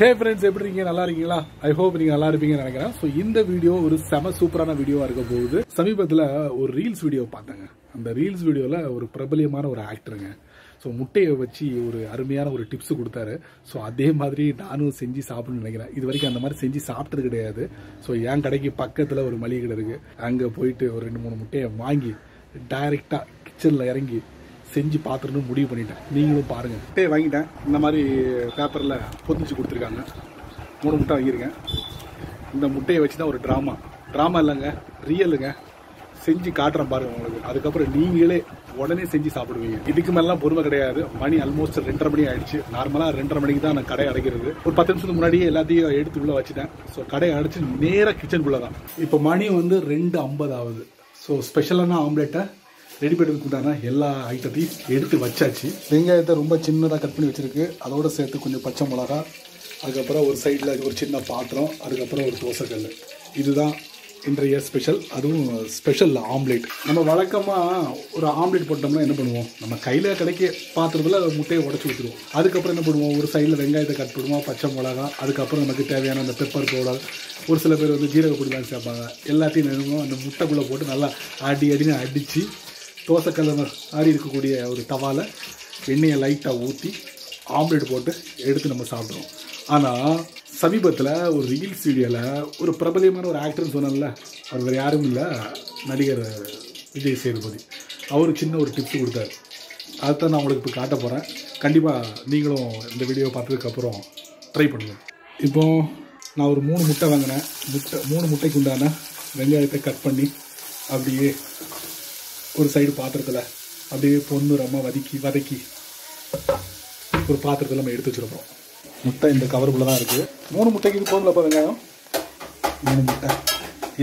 Hey friends, எப்படி இருக்கீங்க? நல்லா இருக்கீங்களா? I hope நீங்க நல்லா இருப்பீங்கன்னு நினைக்கிறேன். சோ இந்த வீடியோ ஒரு செம சூப்பரான வீடியோவா இருக்க போகுது. சமீபத்துல ஒரு ரீல்ஸ் வீடியோ பார்த்தாங்க. அந்த ரீல்ஸ் வீடியோல ஒரு பிரபலியமான ஒரு ஆக்டருங்க. ஸோ முட்டையை வச்சு ஒரு அருமையான ஒரு டிப்ஸ் கொடுத்தாரு. ஸோ அதே மாதிரி நானும் செஞ்சு சாப்பிடணும்னு நினைக்கிறேன். இது வரைக்கும் அந்த மாதிரி செஞ்சு சாப்பிட்டது கிடையாது. ஸோ என் கடைக்கு பக்கத்தில் ஒரு மளிகை கடை இருக்கு. அங்கே போயிட்டு ஒரு 2-3 முட்டையை வாங்கி டைரெக்டாக கிச்சனில் இறங்கி செஞ்சு பார்த்துட்டு முடிவு பண்ணிட்டேன். நீங்களும் பாருங்க. முட்டையை வாங்கிட்டேன். இந்த மாதிரி பேப்பரில் பொதிச்சு கொடுத்துருக்காங்க. 3 முட்டை வாங்கியிருக்கேன். இந்த முட்டையை வச்சு தான் ஒரு ட்ராமா இல்லைங்க, ரியலுங்க. செஞ்சு காட்டுறேன் பாருங்க உங்களுக்கு. அதுக்கப்புறம் நீங்களே உடனே செஞ்சு சாப்பிடுவீங்க. இதுக்கு மேலாம் பொறுமை கிடையாது. மணி ஆல்மோஸ்ட் 2:30 மணி ஆயிடுச்சு. நார்மலாக 2:30 மணிக்கு தான் நான் கடை அடைக்கிறது. ஒரு 10 நிமிஷத்துக்கு முன்னாடியே எல்லாத்தையும் எடுத்து உள்ள வச்சுட்டேன். ஸோ கடையை அடைச்சு நேராக கிச்சனுக்குள்ள தான். இப்போ மணி வந்து 2:50 ஆகுது. ஸோ ஸ்பெஷலான ஆம்லேட்டை ரெடி பண்ணுறதுக்குண்டான எல்லா ஐட்டத்தையும் எடுத்து வச்சாச்சு. வெங்காயத்தை ரொம்ப சின்னதாக கட் பண்ணி வச்சிருக்கு. அதோட சேர்த்து கொஞ்சம் பச்சை மிளகா, அதுக்கப்புறம் ஒரு சைடில் ஒரு சின்ன பாத்திரம், அதுக்கப்புறம் ஒரு தோசைக்கல். இதுதான் இன்றைய ஸ்பெஷல். அதுவும் ஸ்பெஷல் ஆம்லேட். நம்ம வழக்கமாக ஒரு ஆம்லேட் போட்டோம்னா என்ன பண்ணுவோம்? நம்ம கையில் கிடைக்க பாத்திரத்தில் முட்டையை உடச்சி ஊற்றுருவோம். அதுக்கப்புறம் என்ன பண்ணுவோம்? ஒரு சைடில் வெங்காயத்தை கட் பண்ணுவோம், பச்சை மிளகா, அதுக்கப்புறம் நமக்கு தேவையான அந்த பெப்பர் பவுடர், ஒரு சில பேர் வந்து ஜீரக பொடி தான் சேர்ப்பாங்க. எல்லாத்தையும் நிறுவோம் அந்த முட்டைக்குள்ளே போட்டு நல்லா அடின்னு அடித்து தோசைக்கல்ல ஆடி இருக்கக்கூடிய ஒரு தவால எண்ணெயை லைட்டாக ஊற்றி ஆம்லேட் போட்டு எடுத்து நம்ம சாப்பிட்றோம். ஆனால் சமீபத்தில் ஒரு ரீல்ஸ் வீடியோவில் ஒரு பிரபலியமான ஒரு ஆக்டர்னு சொன்னால, அவர் வேறு யாரும் இல்லை, நடிகர் விஜய் சேதுபதி. அவர் சின்ன ஒரு டிப்ஸ் கொடுத்தாரு. அதுதான் நான் உங்களுக்கு இப்போ காட்ட போகிறேன். கண்டிப்பாக நீங்களும் இந்த வீடியோ பார்த்ததுக்கப்புறம் ட்ரை பண்ணுங்கள். இப்போது நான் ஒரு 3 முட்டை வாங்கினேன். 3 முட்டைக்கு உண்டான வெங்காயத்தை கட் பண்ணி அப்படியே ஒரு சைடு பாத்திரத்தில் அப்படியே பொன்னுரமாக வதக்கி ஒரு பாத்திரத்தில் நம்ம எடுத்து வச்சுருப்போம். முட்டை இந்த கவருக்குள்ளே தான் இருக்குது. 3 முட்டைக்கு இது போதும்லப்பா வெங்காயம். 3 முட்டை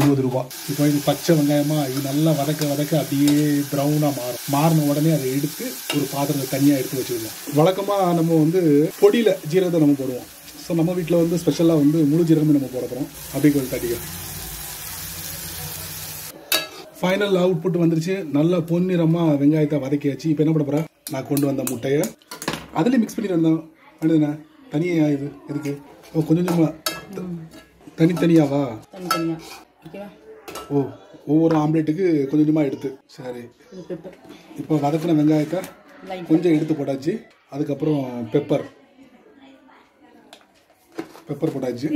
20 ரூபா. இப்போ இது பச்சை வெங்காயமாக இது நல்லா வதக்க அப்படியே ப்ரௌனாக மாறின உடனே அதை எடுத்து ஒரு பாத்திரத்தை தனியாக எடுத்து வச்சுருவோம். வழக்கமாக நம்ம வந்து பொடியில் ஜீரகத்தை நம்ம போடுவோம். ஸோ நம்ம வீட்டில் வந்து ஸ்பெஷலாக வந்து முழு ஜீரகமே நம்ம போட போகிறோம். அப்படி கொஞ்சம் தட்டிக்க. ஃபைனல் அவுட்புட் வந்துருச்சு. நல்லா பொன்னிறமாக வெங்காயத்தை வதக்கியாச்சு. இப்போ என்ன பண்ண போகிறேன்? நான் கொண்டு வந்த முட்டையை அதுலேயும் மிக்ஸ் பண்ணிட்டு வந்தேன். வேணுதுண்ணா தனியாக இது எதுக்கு? ஓ கொஞ்சம் கொஞ்சமாக தனித்தனியாவா? ஓ ஒவ்வொரு ஆம்லேட்டுக்கு கொஞ்சம் கொஞ்சமாக எடுத்து. சரி, இப்போ வதக்கின வெங்காயத்தை கொஞ்சம் எடுத்து போட்டாச்சு. அதுக்கப்புறம் பெப்பர் போட்டாச்சு.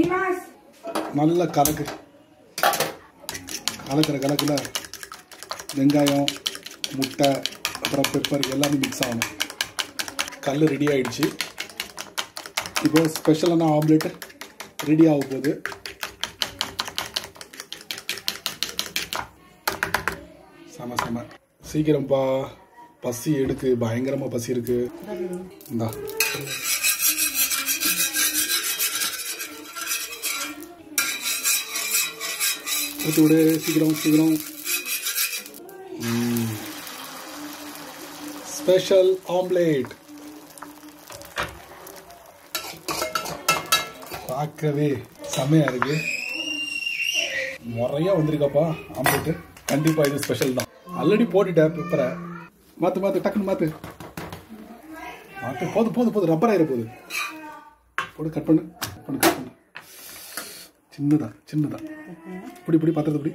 நல்லா கலக்கிற வெங்காயம், முட்டை, அப்புறம் பெப்பர் எல்லாமே மிக்ஸ் ஆகணும். கல் ரெடி ஆகிடுச்சு. இப்போ ஸ்பெஷலான ஆம்லேட் ரெடி ஆக போகுது. செம சீக்கிரம்ப்பா, பசி எடுக்கு, பயங்கரமாக பசி இருக்கு. இந்தா ஊற்றி விடு, சீக்கிரம். ஸ்பெஷல் ஆம்லேட் பார்க்கவே செமையா இருக்கு. முறையா வந்திருக்கப்பா ஆம்லேட். கண்டிப்பா இது ஸ்பெஷல் தான். ஆல்ரெடி போட்டுட்டேன் பெப்பரை. மாத்து டக்குன்னு மாத்து. போது ரப்பர் ஆயிர போகுது. போட்டு கட் பண்ணு. சின்னதா இப்படி பாத்திரத்தை இப்படி.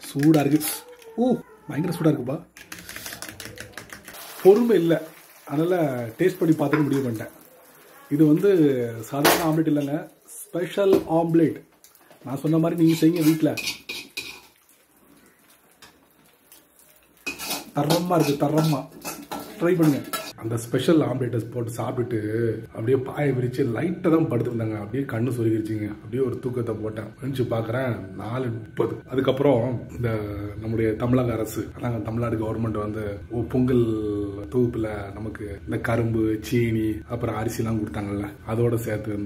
சூடா இருக்கு. ஓ பயங்கர சூடா இருக்குப்பா. பொறுமை இல்லை, அதனால டேஸ்ட் பண்ணி பார்த்துட்டு முடிவு பண்ணிட்டேன். இது வந்து சாதாரண ஆம்லேட் இல்லைங்க, ஸ்பெஷல் ஆம்லேட். நான் சொன்ன மாதிரி நீங்கள் செய்யுங்க வீட்டில். தரமாக இருக்குது. ட்ரை பண்ணுங்க. அந்த ஸ்பெஷல் ஆம்லேட்டை போட்டு சாப்பிட்டுட்டு அப்படியே பாயை விரிச்சு லைட்டாக தான் படுத்துருந்தாங்க. அப்படியே கண்ணு சொருகிருச்சிங்க. அப்படியே ஒரு தூக்கத்தை போட்டேன். நினச்சி பார்க்குறேன் 4:30. அதுக்கப்புறம் இந்த நம்முடைய தமிழக அரசு, அதாங்க தமிழ்நாடு கவர்மெண்ட் வந்து பொங்கல் தொகுப்பில் நமக்கு இந்த கரும்பு, சீனி, அப்புறம் அரிசிலாம் கொடுத்தாங்கல்ல, அதோட சேர்த்து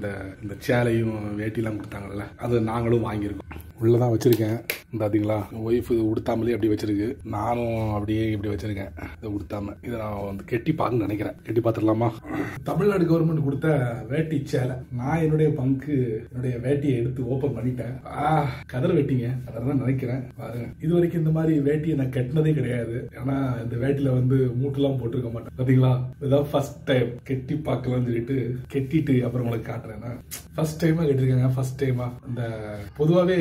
இந்த சேலையும் வேட்டிலாம் கொடுத்தாங்கல்ல, அது நாங்களும் வாங்கியிருக்கோம். உள்ளதான் வச்சிருக்கேன். இந்த பார்த்தீங்களா, ஒய்ஃப் உடுத்தாமலே அப்படி வச்சிருக்கு. நானும் அப்படியே இப்படி வச்சிருக்கேன். இதை உடுத்தாம. இதை நான் வந்து கெட்டி பாருங்க. நினைக்கிறேன். கட்டி பார்த்துடலாமா? தமிழ்நாடு கவர்மெண்ட் கொடுத்த வேட்டி சேலை. நான் என்னுடைய பங்கு என்னுடைய வேட்டியை எடுத்து ஓபன் பண்ணிட்டேன். கதர் வெட்டிங்க அதான் நினைக்கிறேன். பாருங்க, இது வரைக்கும் இந்த மாதிரி வேட்டியை நான் கட்டினதே கிடையாது. ஏன்னா இந்த வேட்டில வந்து மூட்டெல்லாம் போட்டிருக்க மாட்டேன். பாத்தீங்களா, இதான் ஃபர்ஸ்ட் டைம் கெட்டி பார்க்கலாம்னு சொல்லிட்டு கெட்டிட்டு அப்புறம் உங்களுக்கு காட்டுறேன். ஃபர்ஸ்ட் டைமா கட்டிருக்கேங்க. ஃபர்ஸ்ட் டைமா. இந்த பொதுவாவே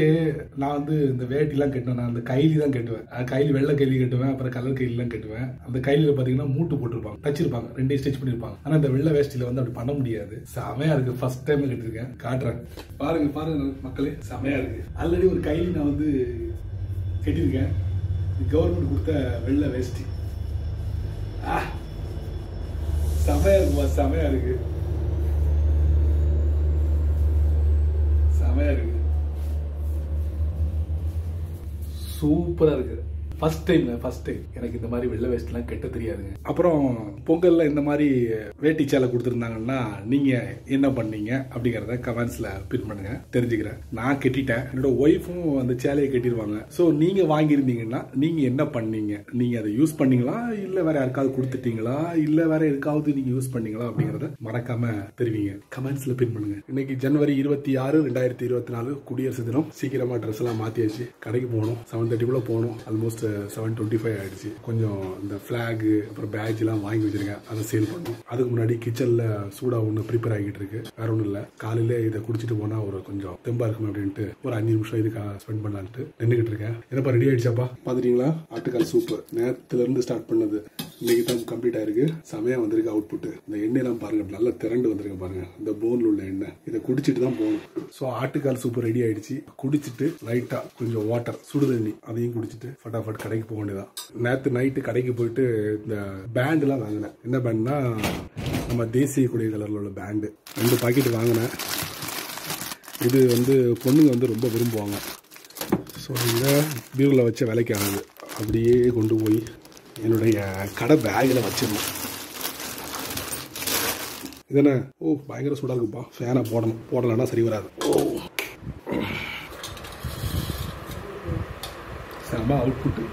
நான் வந்து இந்த வேட்டி எல்லாம் கட்டுவேன். நான் அந்த கைலி தான் கட்டுவேன். கைலி வெள்ளை கைலி கட்டுவேன், அப்புறம் கலர் கைலி எல்லாம் கட்டுவேன். அந்த கைலில பாத்தீங்கன்னா மூட்டு போட்டிருப்பாங்க, தச்சிருப்பாங்க, 2 ஸ்டிச் பண்ணிருப்பாங்க. ஆனா இந்த வெள்ளை வேஷ்டில வந்து அப்படி பண்ண முடியாது. செமையா இருக்கு. ஃபர்ஸ்ட் டைம் கட்டிருக்கேன். காட்டுறேன் பாருங்க. பாருங்க மக்களே, செமையா இருக்கு. ஆல்ரெடி ஒரு கைலி நான் வந்து கட்டிருக்கேன். கவர்மெண்ட் கொடுத்த வெள்ளை வேஷ்டி. செமையா இருக்குமா? செமையா இருக்கு. செமையா இருக்கு. சூப்பரா இருக்கு. ஃபர்ஸ்ட் டைம் எனக்கு இந்த மாதிரி வெள்ளை வேஸ்ட் எல்லாம் கட்ட தெரியாதுங்க. அப்புறம் பொங்கல்ல இந்த மாதிரி வேட்டி சேலை கொடுத்துருந்தாங்கன்னா நீங்க என்ன பண்ணீங்க அப்படிங்கறத கமெண்ட்ஸ்ல பின் பண்ணுங்க, தெரிஞ்சுக்கிறேன். நான் கட்டிட்டேன். என்னோட ஒய்ஃபும் அந்த சேலையை கட்டிடுவாங்க. சோ நீங்க வாங்கியிருந்தீங்கன்னா நீங்க என்ன பண்ணீங்க? நீங்க அதை யூஸ் பண்ணீங்களா, இல்ல வேற யாருக்காவது கொடுத்துட்டீங்களா, இல்ல வேற எதுக்காவது நீங்க யூஸ் பண்ணீங்களா அப்படிங்கறத மறக்காம தெரிவிங்க, கமெண்ட்ஸ்ல பின் பண்ணுங்க. இன்னைக்கு ஜனவரி 26, 2024 குடியரசு தினம். சீக்கிரமா ட்ரெஸ் எல்லாம் மாத்தியாச்சு. கடைக்கு போகணும். 7:30 போகணும். ஆல்மோஸ்ட் 7:25 ஆயிடுச்சு. கொஞ்சம் இந்த பிளாக் அப்புறம் பேட்ச் எல்லாம் வாங்கி வச்சிருக்கேன். அதை சேல் பண்ணும். அதுக்கு முன்னாடி கிச்சன்ல சூடா ஒண்ணு ப்ரிப்பேர் ஆகிட்டு இருக்கு. வேற ஒண்ணும் இல்ல, காலையில இதை குடிச்சிட்டு போனா ஒரு கொஞ்சம் தெம்பா இருக்கும் அப்படின்ட்டு ஒரு 5 நிமிஷம் இதுக்காக ஸ்பெண்ட் பண்ணலான்ட்டு நின்றுகிட்டு இருக்கேன். என்னப்பா ரெடி ஆயிடுச்சாப்பா? பாத்துட்டீங்களா? ஆட்டுக்கால் சூப்பர். நேரத்துல இருந்து ஸ்டார்ட் பண்ணது இன்னைக்கு தான் கம்ப்ளீட் ஆயிருக்கு. செமையா வந்திருக்கு அவுட்புட். இந்த எண்ணெய் எல்லாம் பாருங்க, நல்லா திரண்டு வந்திருக்கு பாருங்க. இந்த போன்ல உள்ள எண்ணெய். இதை குடிச்சிட்டு தான் போகணும். சோ ஆட்டுக்கால் சூப்பர் ரெடி ஆயிடுச்சு. குடிச்சிட்டு லைட்டா கொஞ்சம் வாட்டர், சுடு தண்ணி, அதையும் குடிச்சிட்டு ஃபட்டாஃபட் கடைக்கு போக வேண்டியதான். நேற்று நைட்டு கடைக்கு போயிட்டு இந்த பேண்ட் எல்லாம் வாங்கினேன். என்ன பேண்ட்னா நம்ம தேசிய கொடி கலர்ல உள்ள பேண்டு 2 பாக்கெட் வாங்கினேன். இது வந்து பொண்ணுங்க வந்து ரொம்ப விரும்புவாங்க. ஸோ இந்த பீரோவில் வச்ச விலைக்கு ஆனது அப்படியே கொண்டு போய் என்னுடைய கடை பேக்கில் வச்சிடணும். இதென்ன? ஓ பயங்கர சூடாக இருக்குப்பா. ஃபேனை போடணும். போடலைன்னா சரி வராது. ஓ செம்ம அவுட்புட்டு.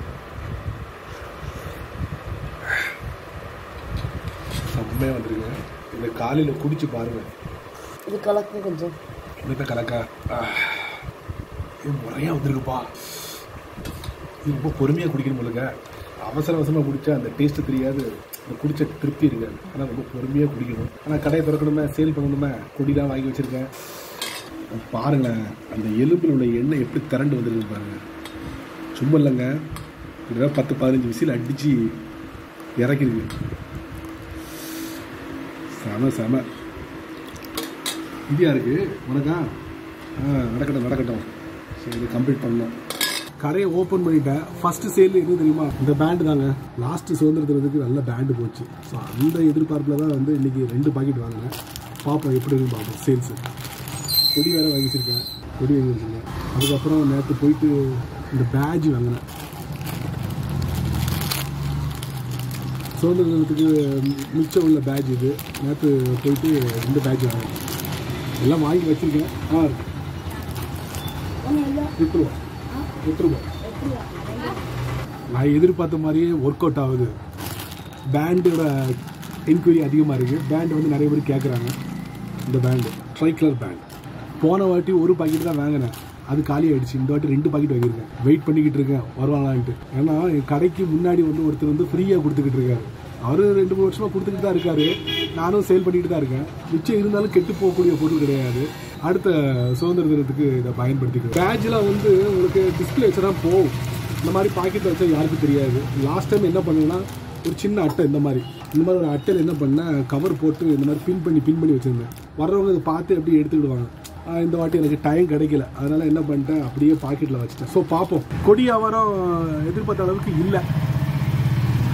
செம்மையா வந்துருங்க. இந்த காலையில் குடிச்சு பாருங்க. இது கலக்கும் கொஞ்சம். இந்த கலக்கா இது முறையா வந்திருக்குப்பா. இது ரொம்ப பொறுமையாக குடிக்கணும் போலுங்க. அவசரமாக குடிச்சா அந்த டேஸ்ட் தெரியாது, அந்த குடிச்ச திருப்தி இருக்காது. ஆனால் ரொம்ப பொறுமையாக குடிக்கணும். ஆனால் கடையை திறக்கணுமே, சேல் பண்ணணுமே, கொடி தான் வாங்கி வச்சிருக்கேன். பாருங்களேன், அந்த எலும்பில் உள்ள எண்ணெய் எப்படி திரண்டு வந்துருக்கு பாருங்க. சும்மா இல்லைங்க, இப்படிதான் 10-15 விசில் அடிச்சு இறக்கிருக்கு. செம இதியா இருக்கு உனக்கா? நடக்கட்டும். சரி, இது கம்ப்ளீட் பண்ணோம். கடையை ஓப்பன் பண்ணிட்டேன். ஃபர்ஸ்ட் சேல் எது தெரியுமா? இந்த பேண்டு தாங்க. லாஸ்ட் சுதந்திரத்துக்கு நல்ல பேண்டு போச்சு. ஸோ அந்த எதிர்பார்ப்பில் தான் வந்து இன்னைக்கு 2 பாக்கெட் வாங்கினேன். பார்ப்போம் எப்படி இருக்குன்னு பார்ப்போம். சேல்ஸு கொடி வேற வாங்கி வச்சிருக்கேன். அதுக்கப்புறம் நேற்று போயிட்டு இந்த பேட்ஜ் வாங்கினேன். சுதந்திர தினத்துக்கு மிச்சம் உள்ள பேட்ஜ் இது. நேற்று போயிட்டு இந்த பேட்ஜ் வாங்கினேன். எல்லாம் வாங்கி வச்சிருக்கேன். 8 ரூபா. நான் எதிர்பார்த்த மாதிரியே ஒர்க் அவுட் ஆகுது. பேண்டோட என்கொயரி அதிகமாக இருக்குது. பேண்டு வந்து நிறைய பேர் கேட்குறாங்க. இந்த பேண்டு ட்ரை கலர் பேண்ட். போன வாட்டி ஒரு பாக்கெட் தான் வாங்கினேன், அது காலி ஆகிடுச்சு. இந்த வாட்டி 2 பாக்கெட் வாங்கியிருக்கேன். வெயிட் பண்ணிக்கிட்டு இருக்கேன் வருவாங்களான்ட்டு. ஏன்னா என் கடைக்கு முன்னாடி வந்து ஒருத்தர் வந்து ஃப்ரீயாக கொடுத்துக்கிட்டு இருக்காரு. அவர் 2-3 வருஷமாக கொடுத்துக்கிட்டு தான் இருக்காரு. நானும் சேல் பண்ணிக்கிட்டு தான் இருக்கேன். மிச்சம் இருந்தாலும் கெட்டு போகக்கூடிய பொருள் கிடையாது. அடுத்த சுதந்திர தினத்துக்கு இதை பயன்படுத்திக்கிறேன். பேட்ஜெலாம் வந்து உங்களுக்கு டிஸ்பிளே வச்சா தான் போகும். இந்த மாதிரி பாக்கெட்டில் வச்சா யாருக்கும் தெரியாது. லாஸ்ட் டைம் என்ன பண்ணேன்னா ஒரு சின்ன அட்டை, இந்த மாதிரி ஒரு அட்டையில் என்ன பண்ணேன், கவர் போட்டு இந்த மாதிரி பின் பண்ணி வச்சுருந்தேன். வர்றவங்க இதை பார்த்து எப்படி எடுத்துக்கிடுவாங்க. இந்த வாட்டி எனக்கு டைம் கிடைக்கல, அதனால் என்ன பண்ணிட்டேன், அப்படியே பாக்கெட்டில் வச்சுட்டேன். ஸோ பார்ப்போம். கொடி வியாபாரம் எதிர்பார்த்த அளவுக்கு இல்லை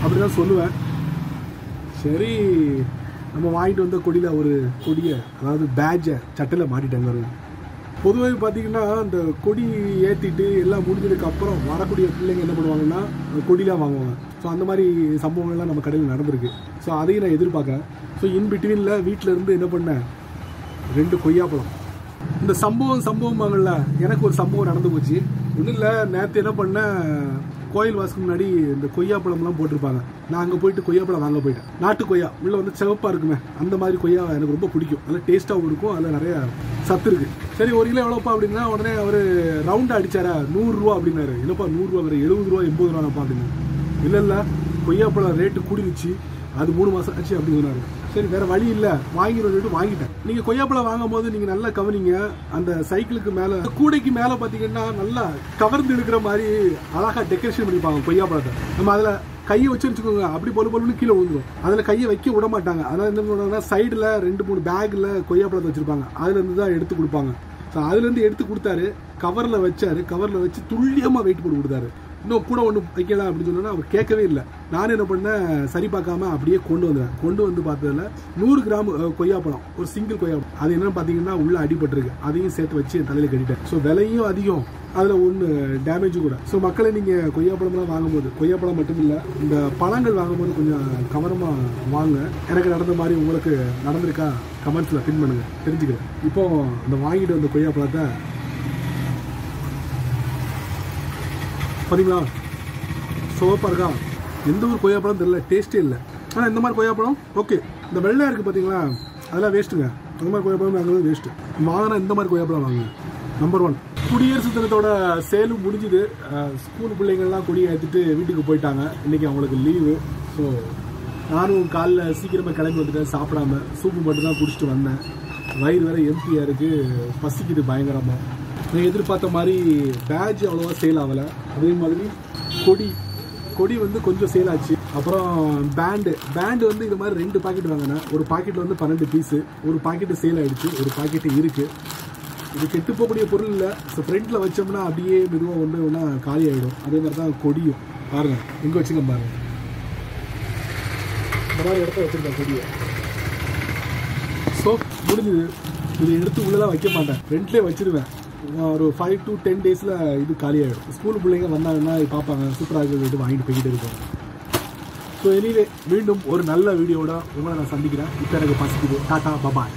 அப்படி தான் சொல்லுவேன். சரி, நம்ம வாங்கிட்டு வந்த கொடியில் ஒரு கொடியை, அதாவது பேட்ஜை சட்டையில் மாட்டிட்டாங்க. பொதுவாக பார்த்தீங்கன்னா இந்த கொடி ஏற்றிட்டு எல்லாம் முடிஞ்சதுக்கப்புறம் வரக்கூடிய பிள்ளைங்க என்ன பண்ணுவாங்கன்னா கொடிலாம் வாங்குவாங்க. ஸோ அந்த மாதிரி சம்பவங்கள்லாம் நம்ம கடையில் நடந்திருக்கு. ஸோ அதையும் நான் எதிர்பார்க்குறேன். ஸோ இன் பிட்வீனில் வீட்டில் இருந்து என்ன பண்ணேன், 2 கொய்யாப்பழம். இந்த சம்பவங்கள்ல எனக்கு ஒரு சம்பவம் நடந்து போச்சு. ஒன்றும் இல்லை, நேற்று என்ன பண்ணேன், கோயில் வாசலுக்கு முன்னாடி இந்த கொய்யாப்பழம்லாம் போட்டிருப்பாங்க. நான் அங்கே போயிட்டு கொய்யாப்பழம் வாங்க போயிட்டேன். நாட்டு கொய்யா உள்ள வந்து சிவப்பாக இருக்குமே அந்த மாதிரி கொய்யா எனக்கு ரொம்ப பிடிக்கும். அதில் டேஸ்ட்டாகவும் இருக்கும், அதில் நிறைய சத்து இருக்கு. சரி, 1 கிலோ எவ்வளோப்பா அப்படின்னா உடனே அவர் ரவுண்டா அடிச்சாரா 100 ரூபா அப்படின்னாரு. இல்லைப்பா 100 ரூபா, 70 ரூபா 80 ரூபாப்பா அப்படின்னு. இல்லை கொய்யாப்பழம் ரேட்டு கூடிருச்சு, அது 3 மாசம் ஆச்சு அப்படின்னு சொன்னாரு. சரி, வேற வழி இல்லை, வாங்கிட்டு வாங்கிட்டேன். நீங்க கொய்யாப்பழம் வாங்கும் போது நீங்க நல்லா கவனிங்க, அந்த சைக்கிளுக்கு மேல கூடைக்கு மேல பாத்தீங்கன்னா நல்லா கவர்ந்து எடுக்கிற மாதிரி அழகா டெக்கரேஷன் பண்ணிப்பாங்க கொய்யாப்பழத்தை. நம்ம அதுல கையை வச்சுக்கோங்க, அப்படி பொழுன்னு கீழே விழுந்துடும். அதுல கையை வைக்க விட மாட்டாங்க. அதனால என்ன பண்ணுவாங்கன்னா சைடுல 2-3 பேக்ல கொய்யாப்பழத்தை வச்சிருப்பாங்க, அதுல இருந்து தான் எடுத்து கொடுப்பாங்க. அதுல இருந்து எடுத்து கொடுத்தாரு, கவர்ல வச்சாரு, கவர்ல வச்சு துல்லியமா வெயிட் போட்டு கொடுத்தாரு. இன்னும் கூட ஒன்று வைக்கலாம் அப்படின்னு சொன்னா அவர் கேட்கவே இல்லை. நானும் என்ன பண்ணேன், சரி பார்க்காம அப்படியே கொண்டு வந்து பார்த்ததுல 100 கிராம் கொய்யாப்பழம், ஒரு சிங்கிள் கொய்யாப்பழம். அது என்னன்னு பார்த்தீங்கன்னா உள்ள அடிபட்டிருக்கு. அதையும் சேர்த்து வச்சு என் தலையில கட்டிட்டேன். ஸோ விலையும் அதிகம், அதில் ஒன்று டேமேஜும் கூட. ஸோ மக்களை நீங்கள் கொய்யாப்பழம்லாம் வாங்கும்போது, கொய்யாப்பழம் மட்டும் இல்லை, இந்த பழங்கள் வாங்கும்போது கொஞ்சம் கவனமாக வாங்க. எனக்கு நடந்த மாதிரி உங்களுக்கு நடந்திருக்கா கமெண்ட்ஸில் பின் பண்ணுங்க, தெரிஞ்சுக்கிறேன். இப்போ இந்த வாங்கிட்டு வந்த கொய்யாப்பழத்தை பார்த்தீங்களா, சோப்பாக இருக்கா. எந்த ஒரு கொய்யாப்பழம் தெரியல, டேஸ்ட்டே இல்லை. ஆனால் இந்த மாதிரி கொய்யாப்பழம் ஓகே. இந்த வெள்ளையாக இருக்குது பார்த்தீங்களா, அதெல்லாம் வேஸ்ட்டுங்க. அந்த மாதிரி கொய்யாப்பழம் வாங்குறது வேஸ்ட்டு. வாங்கினா இந்த மாதிரி கொய்யாப்பழம் வாங்க. நம்பர் 1. குடியரசு தினத்தோட சேலும் முடிஞ்சுது. ஸ்கூல் பிள்ளைங்கள்லாம் கொடியை ஏற்றிட்டு வீட்டுக்கு போயிட்டாங்க. இன்றைக்கி அவங்களுக்கு லீவு. ஸோ நானும் காலைல சீக்கிரமாக கிளம்பி வந்துட்டேன். சாப்பிடாம சூப்பு மட்டும் தான் குடிச்சிட்டு வந்தேன். வயிறு வேறு எம்டியாக இருக்குது, பசிக்குது பயங்கரமாக. நான் எதிர்பார்த்த மாதிரி பேட்ஜ் அவ்வளோவா சேல் ஆகலை. அதே மாதிரி கொடி வந்து கொஞ்சம் சேல் ஆச்சு. அப்புறம் பேண்டு வந்து இது மாதிரி 2 பாக்கெட் வாங்கினேன். ஒரு பாக்கெட்டில் வந்து 12 பீஸு. ஒரு பாக்கெட்டு சேல் ஆகிடுச்சு, ஒரு பாக்கெட்டு இருக்குது. இது கெட்டு போகக்கூடிய பொருள் இல்லை. ஸோ ஃப்ரெண்டில் வச்சோம்னா அப்படியே மெதுவாக ஒன்றா காலி ஆகிடும். அதே மாதிரி தான் கொடியும் பாருங்கள், எங்கே வச்சுக்க பாருங்கள், இந்த மாதிரி இடத்த வச்சுருக்கேன் கொடியை. ஸோ முடிஞ்சுது. இதை எடுத்து உள்ளலாம் வைக்க மாட்டேன், ஃப்ரெண்ட்லேயே வச்சுருவேன். ஒரு 5 to 10 டேஸில் இது காலியாகிடும். ஸ்கூல் பிள்ளைங்க வந்தாங்கன்னா பார்ப்பாங்க, சூப்பராக இருக்கிறது வாங்கிட்டு போய்கிட்டு இருப்போம். ஸோ எனிவே மீண்டும் ஒரு நல்ல வீடியோட உங்களை நான் சந்திக்கிறேன். இப்போ எனக்கு பசிக்குது. டாடா பாய்.